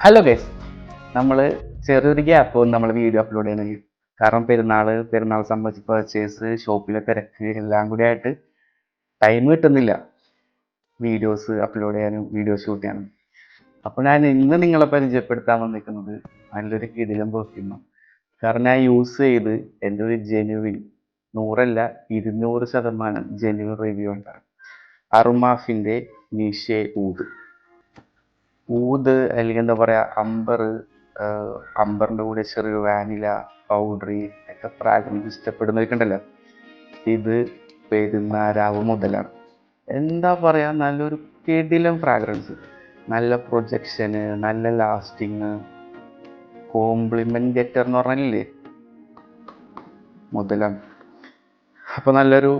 Hello guys, നമ്മൾ ചെറിയൊരു gap വന്ന് നമ്മൾ വീഡിയോ അപ്ലോഡ് ചെയ്യണമെങ്കിൽ കാരണം പെരുന്നാൾ സംബന്ധിച്ച് പർച്ചേസ്, ഷോപ്പിലെ തിരക്ക് എല്ലാം കൂടി ആയിട്ട് ടൈം കിട്ടുന്നില്ല വീഡിയോസ് അപ്ലോഡ് ചെയ്യാനും വീഡിയോ ഷൂട്ട് ചെയ്യാനും. അപ്പോൾ ഞാൻ ഇന്ന് നിങ്ങളെ പരിചയപ്പെടുത്താൻ വന്നിരിക്കുന്നത് നല്ലൊരു കിടിലം പെർഫ്യൂമാണ്. കാരണം ഞാൻ യൂസ് ചെയ്ത് എൻ്റെ ഒരു ജെന്യുവിൻ 100% ജെന്യുവിൻ റിവ്യൂ ഉണ്ടാകും. അറുമാഫിൻ്റെ നിഷേ ഊത് അല്ലെങ്കിൽ എന്താ പറയുക, അമ്പറിൻ്റെ കൂടെ ചെറിയ വാനില പൗഡറി ഒക്കെ ഫ്രാഗ്രൻസ് ഇഷ്ടപ്പെടുന്നവർക്കുണ്ടല്ലോ, ഇത് പെരുന്നാരാവ് മുതലാണ്. എന്താ പറയുക, നല്ലൊരു കിടിലം ഫ്രാഗ്രൻസ്, നല്ല പ്രൊജക്ഷന്, നല്ല ലാസ്റ്റിങ്, കോംപ്ലിമെൻറ്റ് ഗെറ്റർ എന്ന് പറഞ്ഞാലില്ലേ മുതലാണ്. അപ്പോൾ നല്ലൊരു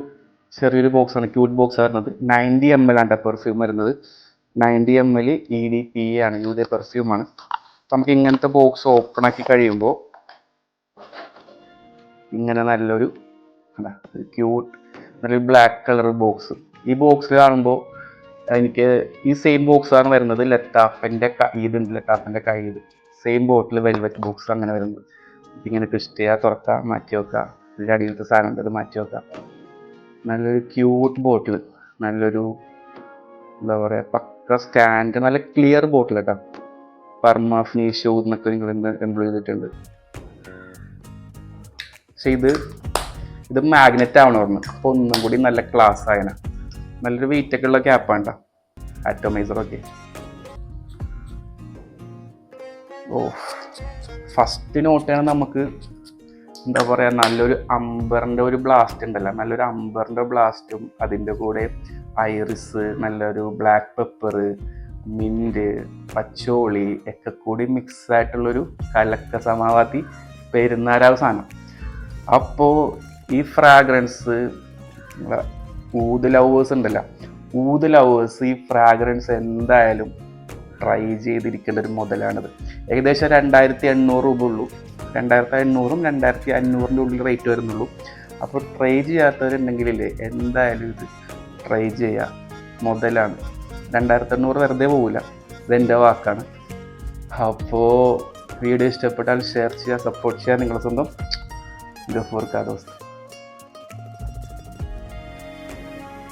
ചെറിയൊരു ബോക്സാണ്, ക്യൂട്ട് ബോക്സ് വരുന്നത്. 90 ml ആണ് പെർഫ്യൂം വരുന്നത്. 90 ml EDPA ആണ്, യൂതേ പെർഫ്യൂമാണ്. നമുക്ക് ഇങ്ങനത്തെ ബോക്സ് ഓപ്പൺ ആക്കി കഴിയുമ്പോൾ ഇങ്ങനെ നല്ലൊരു ക്യൂട്ട് നല്ലൊരു ബ്ലാക്ക് കളർ ബോക്സ്. ഈ ബോക്സ് കാണുമ്പോൾ എനിക്ക് ഈ സെയിം ബോക്സാണ് വരുന്നത്. ലത്താഫിൻ്റെ കയ്യിൽ സെയിം ബോട്ടിൽ വെൽവെറ്റ് ബോക്സ് അങ്ങനെ വരുന്നത്. ഇങ്ങനെ ട്വിസ്റ്റ് ചെയ്യുക, തുറക്കുക, മാറ്റി വെക്കുക. ഇതിൻ്റെ അടിയിലത്തെ സാധനം ഉണ്ട്, അത് മാറ്റി വെക്കുക. നല്ലൊരു ക്യൂട്ട് ബോട്ടിൽ, നല്ലൊരു എന്താ പറയുക പക്ക സ്റ്റാൻഡ്, നല്ല ക്ലിയർ ബോട്ടിൽ കേട്ടോ. പർമാഫ് നീഷോ എന്നൊക്കെ നിങ്ങൾ എംപ്ലോയ് ചെയ്തിട്ടുണ്ട്. പക്ഷെ ഇത് മാഗ്നറ്റ് ആവണമായിരുന്നു. അപ്പോൾ ഒന്നും കൂടി നല്ല ക്ലാസ് ആയന. നല്ലൊരു വെയിറ്റൊക്കെ ഉള്ള ക്യാപ്പാണ് കേട്ടോ, ആറ്റോമൈസറൊക്കെ. ഫസ്റ്റ് നോട്ടാണ് നമുക്ക് എന്താ പറയുക, നല്ലൊരു അമ്പറിൻ്റെ ഒരു ബ്ലാസ്റ്റ് ഉണ്ടല്ലോ, നല്ലൊരു അമ്പറിൻ്റെ ബ്ലാസ്റ്റും അതിൻ്റെ കൂടെ ഐറിസ്, നല്ലൊരു ബ്ലാക്ക് പെപ്പർ, മിൻറ്റ്, പച്ചോളി ഒക്കെ കൂടി മിക്സ് ആയിട്ടുള്ളൊരു കലക്ക സമാവാത്തി പെരുന്നാരാവ് സാധനം. അപ്പോൾ ഈ ഫ്രാഗ്രൻസ് ഊത് ലവേഴ്സ് ഉണ്ടല്ലോ, ഊത് ലവേഴ്സ് ഈ ഫ്രാഗ്രൻസ് എന്തായാലും ട്രൈ ചെയ്തിരിക്കേണ്ട ഒരു മുതലാണിത്. ഏകദേശം 2800 രൂപ ഉള്ളൂ. 2800-ഉം 2500-ൻ്റെ ഉള്ളിൽ റേറ്റ് വരുന്നുള്ളൂ. അപ്പോൾ ട്രൈ ചെയ്യാത്തവരുണ്ടെങ്കിലേ എന്തായാലും ഇത് ട്രൈ ചെയ്യുക, മുതലാണ്. 2800 വെറുതെ പോകില്ല, ഇതെൻ്റെ വാക്കാണ്. അപ്പോൾ വീഡിയോ ഇഷ്ടപ്പെട്ടാൽ ഷെയർ ചെയ്യുക, സപ്പോർട്ട് ചെയ്യുക. നിങ്ങളുടെ സ്വന്തം ഗഫൂർ കാദോസ്.